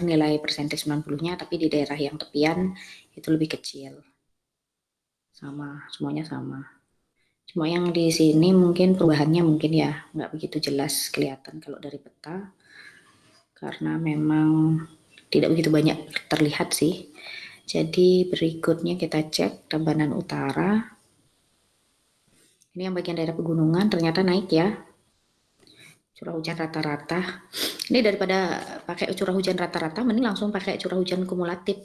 nilai persentase 90-nya, tapi di daerah yang tepian itu lebih kecil. Sama, semuanya sama. Cuma yang di sini mungkin perubahannya mungkin ya nggak begitu jelas kelihatan kalau dari peta, karena memang tidak begitu banyak terlihat sih. Jadi berikutnya kita cek Tabanan Utara. Ini yang bagian daerah pegunungan ternyata naik ya. Curah hujan rata-rata. Ini daripada pakai curah hujan rata-rata, mending langsung pakai curah hujan kumulatif.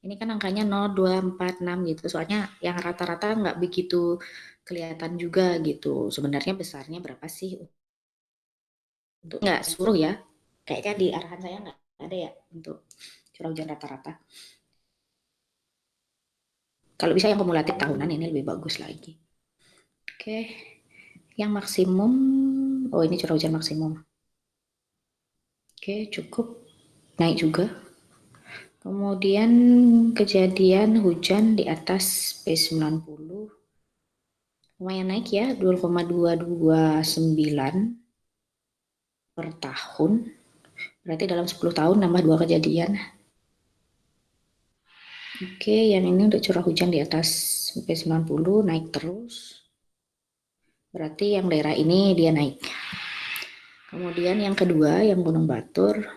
Ini kan angkanya 0, 2, 4, 6 gitu. Soalnya yang rata-rata nggak begitu kelihatan juga gitu. Sebenarnya besarnya berapa sih? Untuk nggak seluruh ya. Kayaknya di arahan saya nggak ada ya untuk curah hujan rata-rata. Kalau bisa yang kumulatif tahunan ini lebih bagus lagi. Oke. Yang maksimum, oh ini curah hujan maksimum. Oke, cukup. Naik juga. Kemudian kejadian hujan di atas P90 lumayan naik ya, 2,229 per tahun. Berarti dalam 10 tahun nambah 2 kejadian. Oke, yang ini untuk curah hujan di atas P90 naik terus. Berarti yang daerah ini dia naik. Kemudian yang kedua, yang Gunung Batur.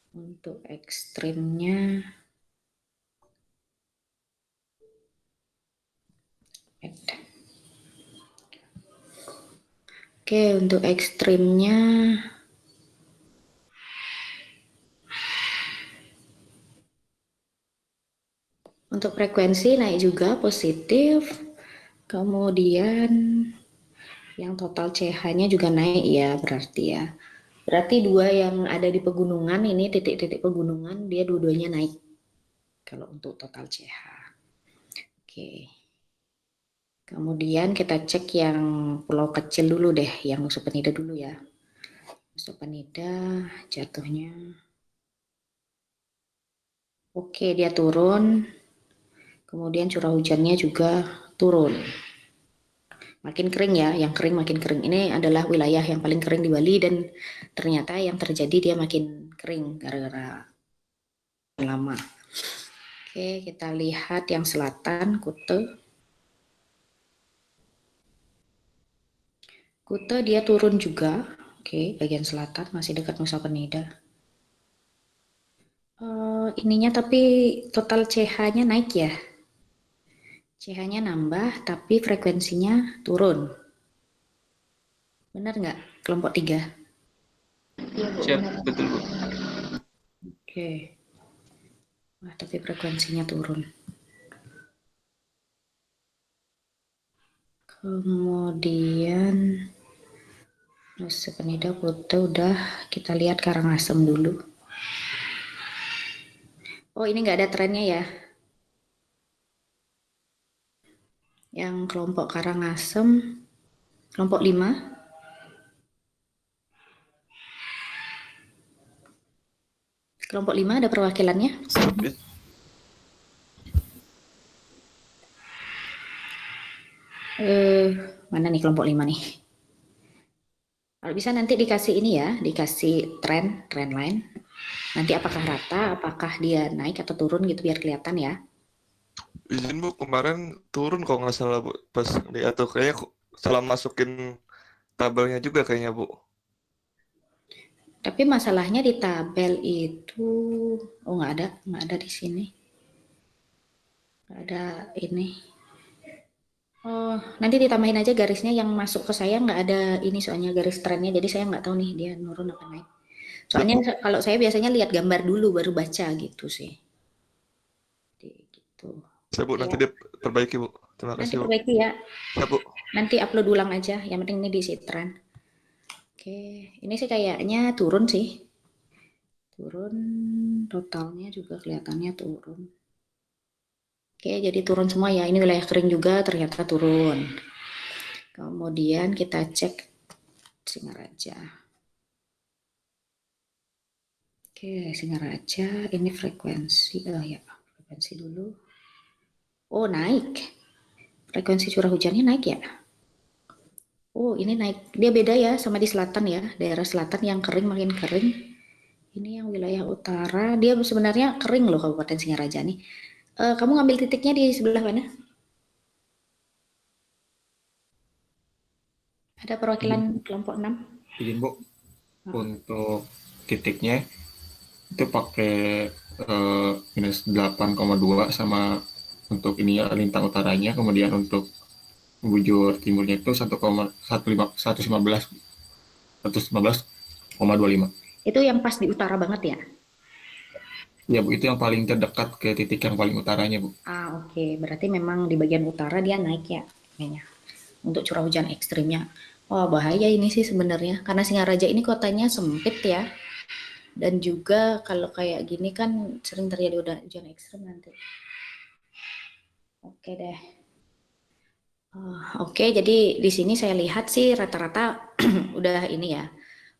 Untuk ekstrimnya oke, untuk ekstrimnya untuk frekuensi naik juga positif. Kemudian yang total CH-nya juga naik ya, berarti ya. Berarti dua yang ada di pegunungan ini, titik-titik pegunungan, dia dua-duanya naik. Kalau untuk total CH. Oke. Kemudian kita cek yang pulau kecil dulu deh, yang Nusa Penida dulu ya. Nusa Penida jatuhnya. Oke, dia turun. Kemudian curah hujannya juga turun. Makin kering ya, yang kering makin kering. Ini adalah wilayah yang paling kering di Bali dan ternyata yang terjadi dia makin kering gara-gara lama. Oke, kita lihat yang selatan, Kute. Kute dia turun juga. Oke, bagian selatan masih dekat Nusa Penida. Ininya tapi total CH-nya naik ya. CH-nya nambah tapi frekuensinya turun. Benar nggak kelompok 3? Iya Bu, siap, benar. Betul Bu. Oke. Wah, tapi frekuensinya turun. Kemudian Nusa Penida Kute udah, kita lihat Karangasem dulu. Oh, ini nggak ada trennya ya. Yang kelompok Karangasem, kelompok 5. Kelompok 5 ada perwakilannya? Mana nih kelompok 5 nih? Kalau bisa nanti dikasih ini ya, dikasih trend line. Nanti apakah rata, apakah dia naik atau turun gitu biar kelihatan ya. Izin Bu, kemarin turun kok nggak salah Bu, pas lihat tuh kayaknya salah masukin tabelnya juga kayaknya Bu. Tapi masalahnya di tabel itu, oh nggak ada di sini. Nggak ada ini. Oh, nanti ditambahin aja garisnya yang masuk ke saya nggak ada ini soalnya garis trennya, jadi saya nggak tahu nih dia nurun apa naik. Soalnya kalau saya biasanya lihat gambar dulu baru baca gitu sih. Jadi, gitu. Saya Bu, Oke, nanti ya. diperbaiki Bu. Terima Nanti kasih Bu. perbaiki ya. Ya Bu. Nanti upload ulang aja. Yang penting ini diisi tren. Oke, ini sih kayaknya turun sih. Turun, totalnya juga kelihatannya turun. Oke, jadi turun semua ya. Ini wilayah kering juga ternyata turun. Kemudian kita cek Singaraja. Oke, Singaraja ini frekuensi. Oh ya, frekuensi dulu. Oh, naik. Frekuensi curah hujannya naik ya? Oh, ini naik. Dia beda ya sama di selatan ya. Daerah selatan yang kering makin kering. Ini yang wilayah utara, dia sebenarnya kering loh Kabupaten Singaraja nih. Kamu ngambil titiknya di sebelah mana? Ada perwakilan kelompok 6? Izin Bu, untuk titiknya itu pakai minus 8,2 sama untuk ini ya lintang utaranya, kemudian untuk bujur timurnya itu 1,15,25. Itu yang pas di utara banget ya? Ya Bu, itu yang paling terdekat ke titik yang paling utaranya Bu. Oke. Berarti memang di bagian utara dia naik ya kayaknya. Untuk curah hujan ekstrimnya. Wah, bahaya ini sih sebenarnya. Karena Singaraja ini kotanya sempit ya. Dan juga kalau kayak gini kan sering terjadi hujan ekstrim nanti. Oke deh. Oke, jadi di sini saya lihat sih rata-rata udah ini ya,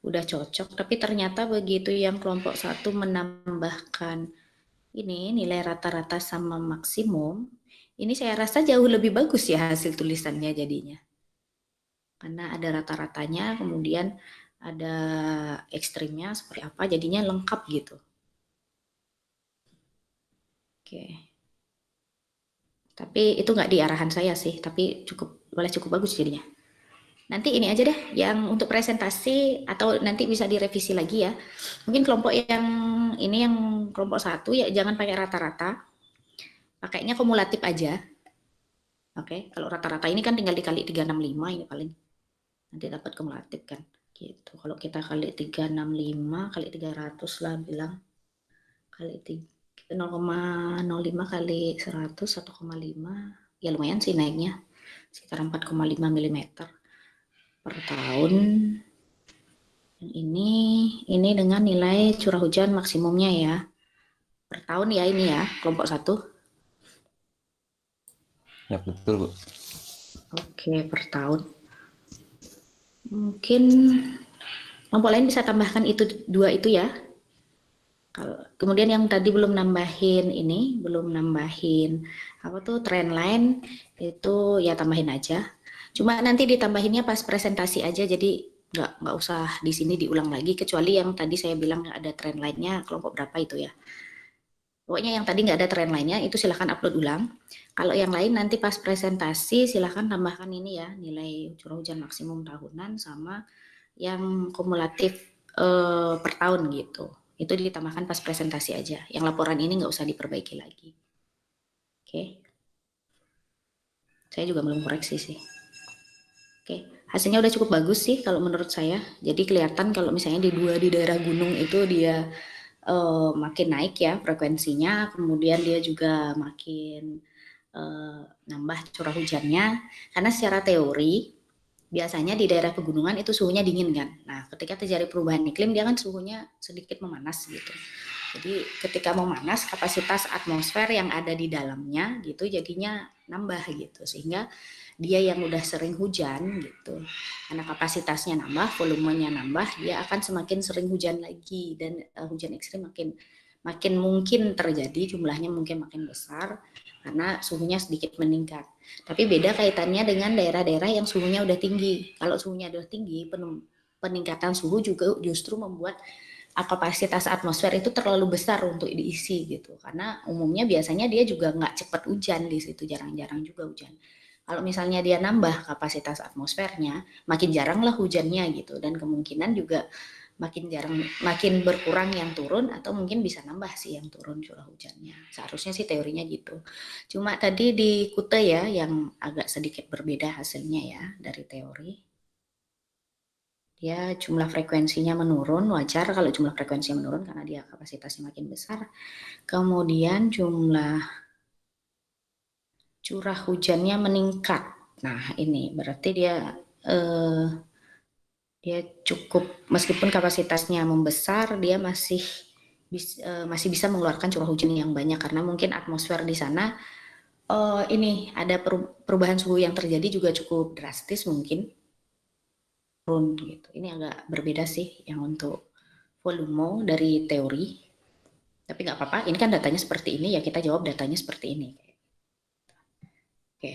udah cocok. Tapi ternyata begitu yang kelompok 1 menambahkan ini nilai rata-rata sama maksimum, ini saya rasa jauh lebih bagus ya hasil tulisannya jadinya. Karena ada rata-ratanya, kemudian ada ekstrimnya seperti apa, jadinya lengkap gitu. Oke. Tapi itu nggak di arahan saya sih, tapi cukup bagus jadinya. Nanti ini aja deh yang untuk presentasi atau nanti bisa direvisi lagi ya. Mungkin kelompok yang ini yang kelompok 1 ya jangan pakai rata-rata. Pakainya kumulatif aja. Oke, kalau rata-rata ini kan tinggal dikali 365 ini paling. Nanti dapat kumulatif kan. Gitu. Kalau kita kali 365 kali 300 lah bilang. Kali 0,05 kali 100 1,5. Ya lumayan sih naiknya. Sekitar 4,5 mm per tahun. Yang ini dengan nilai curah hujan maksimumnya ya. Per tahun ya ini ya, kelompok 1. Ya betul Bu. Oke, per tahun. Mungkin kelompok lain bisa tambahkan itu 2 itu ya. Kemudian yang tadi belum nambahin apa tuh trend line itu ya tambahin aja. Cuma nanti ditambahinnya pas presentasi aja, jadi nggak usah di sini diulang lagi kecuali yang tadi saya bilang ada trend line-nya kelompok berapa itu ya. Pokoknya yang tadi nggak ada trend lainnya itu silahkan upload ulang. Kalau yang lain nanti pas presentasi silahkan tambahkan ini ya nilai curah hujan maksimum tahunan sama yang kumulatif per tahun gitu. Itu ditambahkan pas presentasi aja. Yang laporan ini nggak usah diperbaiki lagi. Oke. Saya juga belum koreksi sih. Oke, hasilnya udah cukup bagus sih kalau menurut saya. Jadi kelihatan kalau misalnya di daerah gunung itu dia makin naik ya frekuensinya, kemudian dia juga makin nambah curah hujannya. Karena secara teori biasanya di daerah pegunungan itu suhunya dingin kan. Nah, ketika terjadi perubahan iklim dia kan suhunya sedikit memanas gitu. Jadi ketika memanas kapasitas atmosfer yang ada di dalamnya gitu jadinya nambah gitu sehingga dia yang udah sering hujan gitu karena kapasitasnya nambah, volumenya nambah, dia akan semakin sering hujan lagi dan hujan ekstrim makin mungkin terjadi, jumlahnya mungkin makin besar karena suhunya sedikit meningkat. Tapi beda kaitannya dengan daerah-daerah yang suhunya udah tinggi. Kalau suhunya udah tinggi, peningkatan suhu juga justru membuat kapasitas atmosfer itu terlalu besar untuk diisi gitu. Karena umumnya biasanya dia juga nggak cepat hujan di situ, jarang-jarang juga hujan. Kalau misalnya dia nambah kapasitas atmosfernya, makin jarang lah hujannya gitu. Dan kemungkinan juga makin berkurang yang turun atau mungkin bisa nambah sih yang turun curah hujannya. Seharusnya sih teorinya gitu. Cuma tadi di Kute ya yang agak sedikit berbeda hasilnya ya dari teori. Dia jumlah frekuensinya menurun, wajar kalau jumlah frekuensinya menurun karena dia kapasitasnya makin besar. Kemudian jumlah curah hujannya meningkat. Nah ini berarti dia cukup meskipun kapasitasnya membesar dia masih bisa mengeluarkan curah hujan yang banyak karena mungkin atmosfer di sana ini ada perubahan suhu yang terjadi juga cukup drastis mungkin turun gitu. Ini agak berbeda sih yang untuk volume dari teori. Tapi nggak apa-apa, ini kan datanya seperti ini ya kita jawab datanya seperti ini. Oke.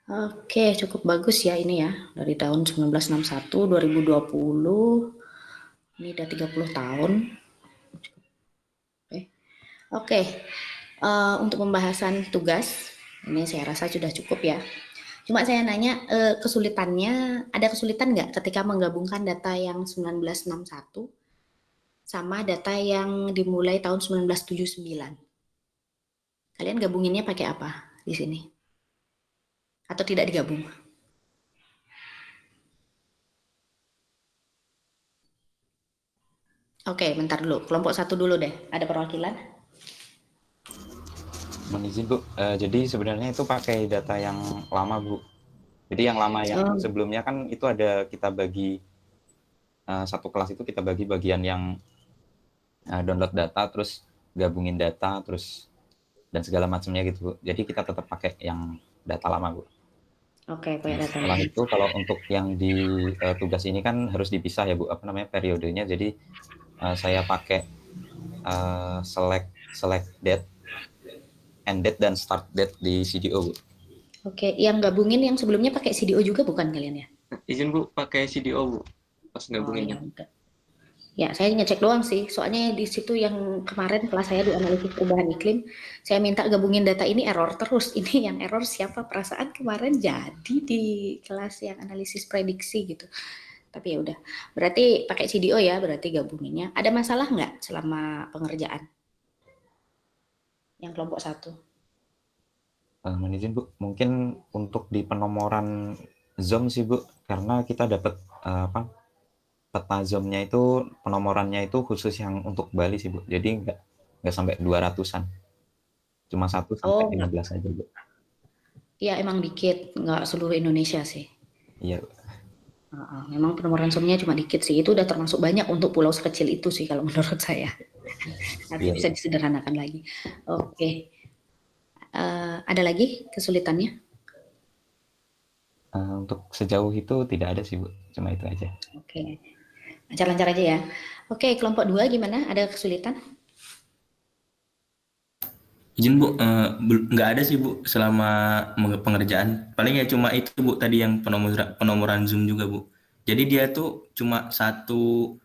Oke, cukup bagus ya ini ya. Dari tahun 1961, 2020, ini udah 30 tahun. Oke, untuk pembahasan tugas, ini saya rasa sudah cukup ya. Cuma saya nanya, kesulitannya, ada kesulitan nggak ketika menggabungkan data yang 1961 sama data yang dimulai tahun 1979? Kalian gabunginnya pakai apa di sini? Atau tidak digabung? Oke, bentar dulu. Kelompok satu dulu deh. Ada perwakilan? Mohon izin Bu, jadi sebenarnya itu pakai data yang lama Bu. Jadi yang lama yang Oh, sebelumnya kan itu ada kita bagi satu kelas itu kita bagi bagian yang download data, terus gabungin data, terus dan segala macamnya gitu Bu. Jadi kita tetap pakai yang data lama Bu. oke, pakai Nah, data setelah lama. itu kalau untuk yang di tugas ini kan harus dipisah ya Bu, apa namanya periodenya. Jadi saya pakai select select date, end date dan start date di CDO Bu. Oke, yang gabungin yang sebelumnya pakai CDO juga bukan kalian ya? Izin Bu, pakai CDO Bu, pas Oh, gabunginnya. ya udah. Ya, saya ngecek doang sih. Soalnya di situ yang kemarin kelas saya di analisis perubahan iklim, saya minta gabungin data ini error terus. Ini yang error siapa? Perasaan kemarin jadi di kelas yang analisis prediksi gitu. Tapi ya udah. Berarti pakai CDO ya, berarti gabunginnya. Ada masalah nggak selama pengerjaan yang kelompok satu? Mohon izin Bu, mungkin untuk di penomoran ZOM sih Bu, karena kita dapat apa peta ZOM-nya itu penomorannya itu khusus yang untuk Bali sih Bu, jadi nggak sampai 200-an, cuma 1 sampai Oh, enggak. 15 aja Bu. Ya emang dikit, nggak seluruh Indonesia sih. Iya Bu. Memang penomoran zoomnya cuma dikit sih. Itu udah termasuk banyak untuk pulau sekecil itu sih kalau menurut saya. Nanti Iya bisa Bu. disederhanakan lagi. Oke. Ada lagi kesulitannya? Untuk sejauh itu tidak ada sih Bu, cuma itu aja. Oke. Lancar-lancar aja ya. Oke, kelompok 2 gimana? Ada kesulitan? Izin Bu, nggak ada sih Bu selama pengerjaan. Paling ya cuma itu Bu tadi yang penomoran Zoom juga Bu. Jadi dia tuh cuma satu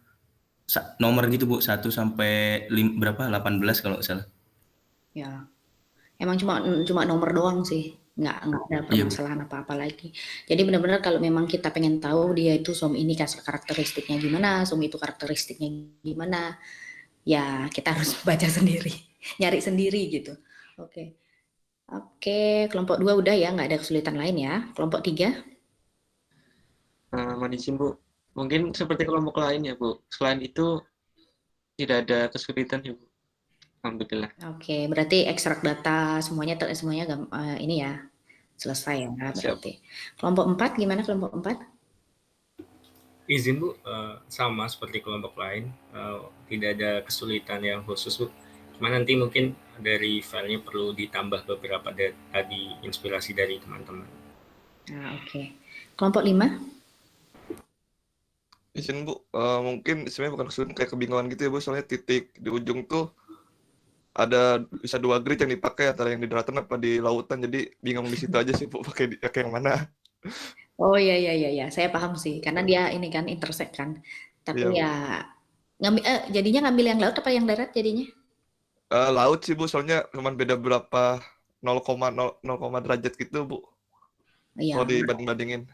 nomor gitu Bu, 1 sampai berapa? 18 kalau nggak salah. Ya. Emang cuma cuma nomor doang sih. Nggak ada Iya Bu. permasalahan apa-apa lagi. Jadi benar-benar kalau memang kita pengen tahu dia itu zoom ini karakteristiknya gimana, zoom itu karakteristiknya gimana, ya kita harus baca sendiri, nyari sendiri gitu. Oke. Oke, kelompok 2 udah ya, nggak ada kesulitan lain ya. Kelompok 3? Mohon izin Bu, mungkin seperti kelompok lain ya Bu. Selain itu tidak ada kesulitan ya Bu. Alhamdulillah. Oke, berarti ekstrak data semuanya ini ya selesai ya Siap. berarti. Kelompok 4 gimana kelompok 4? Izin Bu, sama seperti kelompok lain, tidak ada kesulitan yang khusus Bu. Cuma nanti mungkin dari filenya perlu ditambah beberapa tadi inspirasi dari teman-teman. Nah, oke. Kelompok 5? Izin Bu, mungkin sebenarnya bukan kesulitan, kayak kebingungan gitu ya Bu, soalnya titik di ujung tuh ada bisa 2 grid yang dipakai antara yang di daratan apa di lautan, jadi bingung di situ aja sih Bu, pakai yang mana. Oh iya iya iya ya, saya paham sih karena dia ini kan intersect kan. Tapi Iya Bu. ya jadinya ngambil yang laut apa yang darat jadinya? Laut sih Bu, soalnya cuman beda berapa 0,0 derajat gitu Bu, Iya. kalau dibanding-bandingin.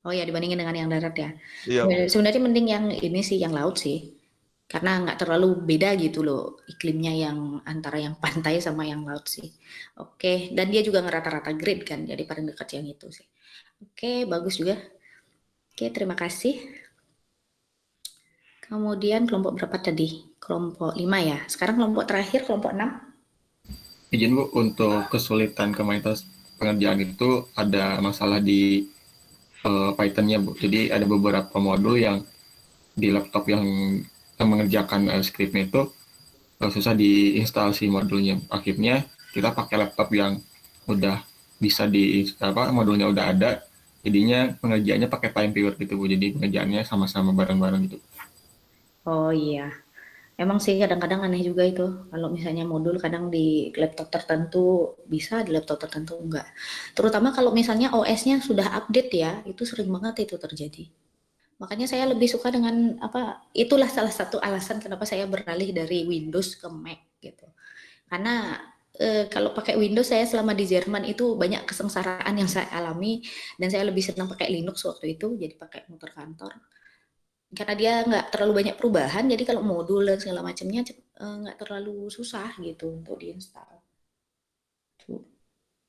Oh ya dibandingin dengan yang darat ya. Iya Bu. Sebenarnya mending yang ini sih yang laut sih. Karena nggak terlalu beda gitu loh iklimnya yang antara yang pantai sama yang laut sih. Oke, dan dia juga ngerata-rata grade kan, jadi paling dekat yang itu sih. Oke, bagus juga. Oke, terima kasih. Kemudian kelompok berapa tadi? Kelompok 5 ya. Sekarang kelompok terakhir, kelompok 6. Izin Bu, untuk kesulitan komunitas pengerjaan itu ada masalah di Python-nya Bu. Jadi ada beberapa modul yang di laptop yang mengerjakan skripnya itu susah diinstalasi modulnya. Akhirnya kita pakai laptop yang udah bisa modulnya udah ada. Jadinya pengerjaannya pakai TimeViewer gitu Bu. Jadi pengerjaannya sama-sama bareng-bareng gitu. Oh iya. Emang sih kadang-kadang aneh juga itu. Kalau misalnya modul kadang di laptop tertentu bisa, di laptop tertentu enggak. Terutama kalau misalnya OS-nya sudah update ya, itu sering banget itu terjadi. Makanya saya lebih suka itulah salah satu alasan kenapa saya beralih dari Windows ke Mac gitu. Karena kalau pakai Windows saya selama di Jerman itu banyak kesengsaraan yang saya alami dan saya lebih senang pakai Linux waktu itu, jadi pakai komputer kantor. Karena dia nggak terlalu banyak perubahan, jadi kalau modul dan segala macamnya nggak terlalu susah gitu untuk diinstal. Tuh.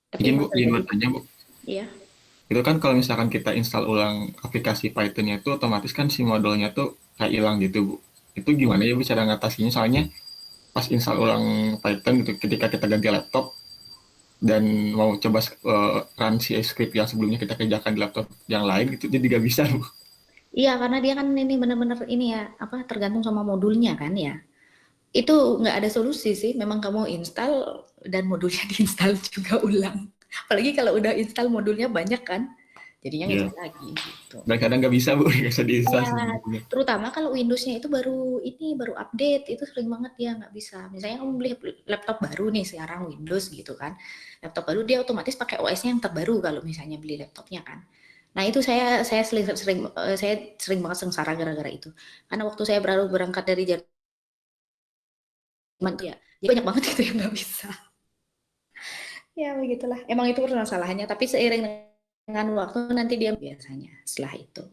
Tapi Izin Bu, emang izin terjadi. bertanya Bu. Iya. Itu kan kalau misalkan kita install ulang aplikasi Python-nya itu otomatis kan si modulnya tuh kayak hilang gitu Bu. Itu gimana ya Bu cara ngatasinya? Soalnya pas install ulang Python gitu ketika kita ganti laptop dan mau coba run si script yang sebelumnya kita kerjakan di laptop yang lain gitu jadi nggak bisa Bu. Iya, karena dia kan ini benar-benar ini ya, apa tergantung sama modulnya kan ya. Itu nggak ada solusi sih, memang kamu install dan modulnya diinstal juga ulang. Apalagi kalau udah install modulnya banyak kan, jadinya Iya. ngejar lagi gitu. Dan kadang nggak bisa Bu, nggak bisa diinstal Ya, sebelumnya. terutama kalau Windows-nya itu baru update, itu sering banget dia nggak bisa. Misalnya kamu beli laptop baru nih sekarang Windows gitu kan, laptop baru dia otomatis pakai OS-nya yang terbaru kalau misalnya beli laptopnya kan. Nah itu saya sering banget sengsara gara-gara itu. Karena waktu saya baru berangkat dari Jerman ya, jadi banyak banget itu yang nggak bisa. Ya begitulah. Emang itu permasalahannya. Tapi seiring dengan waktu nanti dia biasanya setelah itu.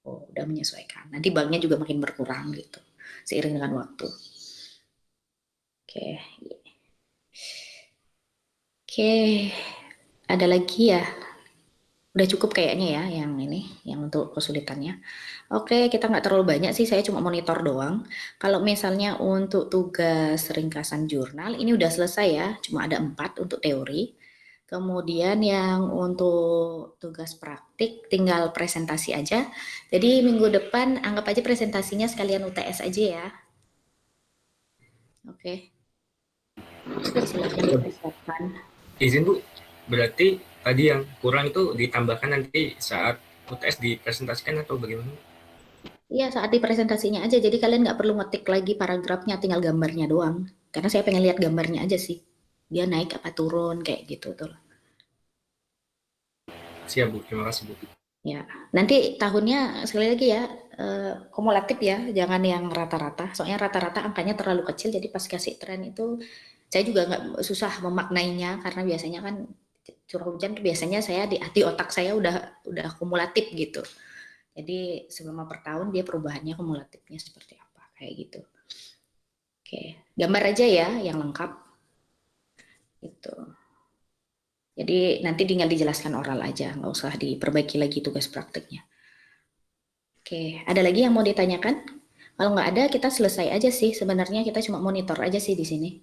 Oh, udah menyesuaikan. Nanti bugnya juga makin berkurang gitu. Seiring dengan waktu. Oke. Oke. Ada lagi ya? Udah cukup kayaknya ya yang ini, yang untuk kesulitannya. Oke, kita nggak terlalu banyak sih, saya cuma monitor doang. Kalau misalnya untuk tugas ringkasan jurnal, ini udah selesai ya, cuma ada 4 untuk teori. Kemudian yang untuk tugas praktik tinggal presentasi aja. Jadi minggu depan anggap aja presentasinya sekalian UTS aja ya. Oke. Silahkan dipersiapkan. Izin Bu, berarti tadi yang kurang itu ditambahkan nanti saat UTS dipresentasikan atau bagaimana? Iya, saat dipresentasinya aja. Jadi kalian nggak perlu ngetik lagi paragrafnya, tinggal gambarnya doang. Karena saya pengen lihat gambarnya aja sih. Dia naik apa turun kayak gitu tuh. Siap Bu, terima kasih Bu. Ya, nanti tahunnya sekali lagi ya kumulatif ya, jangan yang rata-rata. Soalnya rata-rata angkanya terlalu kecil, jadi pas kasih tren itu saya juga nggak susah memaknainya karena biasanya kan curah hujan tuh biasanya saya di otak saya udah kumulatif gitu. Jadi selama per tahun dia perubahannya kumulatifnya seperti apa kayak gitu. Oke, gambar aja ya yang lengkap. Itu. Jadi nanti tinggal dijelaskan oral aja, nggak usah diperbaiki lagi tugas praktiknya. Oke, ada lagi yang mau ditanyakan? Kalau nggak ada, kita selesai aja sih. Sebenarnya kita cuma monitor aja sih di sini.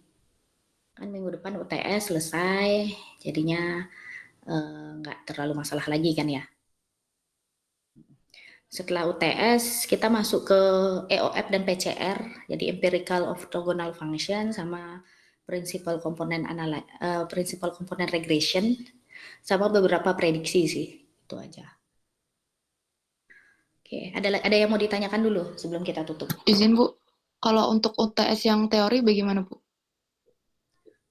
Kan minggu depan UTS selesai, jadinya nggak terlalu masalah lagi kan ya. Setelah UTS, kita masuk ke EOF dan PCR, jadi Empirical Orthogonal Function sama Principal Component Regression, sama beberapa prediksi sih, itu aja. Oke, ada yang mau ditanyakan dulu sebelum kita tutup? Izin Bu, kalau untuk UTS yang teori bagaimana Bu?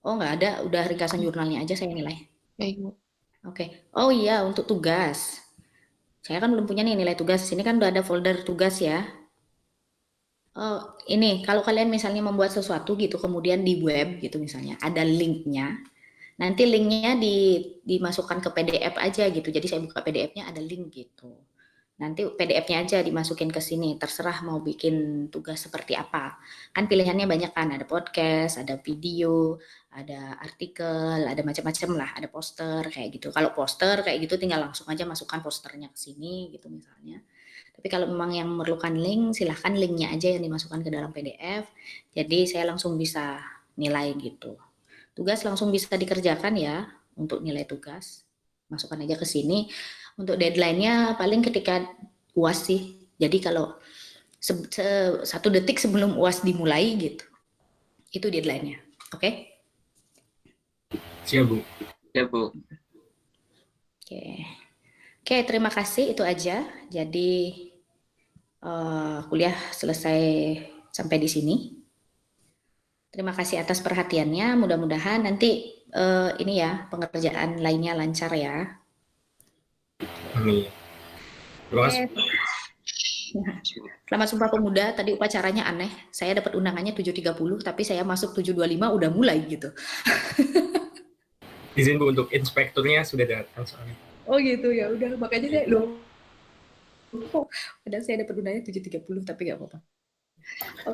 Oh nggak ada, udah ringkasan jurnalnya aja saya nilai. Baik Bu. Oke, oh iya untuk tugas. Saya kan belum punya nih nilai tugas, sini kan udah ada folder tugas ya. Oh, ini kalau kalian misalnya membuat sesuatu gitu, kemudian di web gitu misalnya, ada linknya. Nanti linknya dimasukkan ke PDF aja gitu. Jadi saya buka PDF-nya ada link gitu. Nanti PDF-nya aja dimasukin ke sini. Terserah mau bikin tugas seperti apa. Kan pilihannya banyak kan. Ada podcast, ada video, ada artikel, ada macam-macam lah. Ada poster kayak gitu. Kalau poster kayak gitu tinggal langsung aja masukkan posternya ke sini gitu misalnya. Tapi kalau memang yang memerlukan link, silahkan linknya aja yang dimasukkan ke dalam PDF. Jadi saya langsung bisa nilai gitu. Tugas langsung bisa dikerjakan ya untuk nilai tugas. Masukkan aja ke sini. Untuk deadline-nya paling ketika UAS sih. Jadi kalau 1 detik sebelum UAS dimulai gitu. Itu deadline-nya. Oke? Siap Bu. Ya, Bu. Oke. Oke, terima kasih itu aja. Jadi kuliah selesai sampai di sini. Terima kasih atas perhatiannya. Mudah-mudahan nanti ini ya pengerjaan lainnya lancar ya. Amin. Terima kasih. Oke. Selamat Sumpah Pemuda, tadi upacaranya aneh. Saya dapat undangannya 7.30, tapi saya masuk 7.25 udah mulai gitu. Izin Bu, untuk inspekturnya sudah datang soalnya. Oh gitu, ya udah. Makanya saya loh. Padahal saya dapat undangannya 7.30, tapi nggak apa-apa.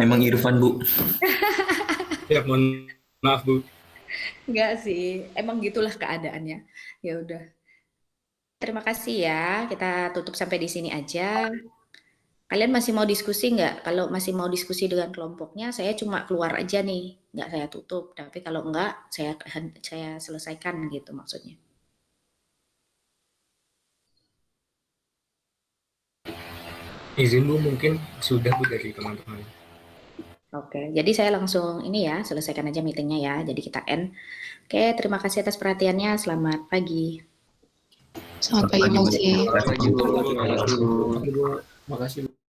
Memang Irfan, Bu. Ya, mohon maaf Bu. Enggak sih, emang gitulah keadaannya. Ya udah. Terima kasih ya. Kita tutup sampai di sini aja. Kalian masih mau diskusi nggak? Kalau masih mau diskusi dengan kelompoknya, saya cuma keluar aja nih, nggak saya tutup. Tapi kalau nggak, saya selesaikan gitu maksudnya. Izin Bu, mungkin sudah Bu dari teman-teman. Oke, jadi saya langsung ini ya, selesaikan aja meetingnya ya. Jadi kita end. Oke, terima kasih atas perhatiannya. Selamat pagi. Selamat pagi, Bu. Terima kasih, Bu. Terima kasih Bu. Terima kasih Bu.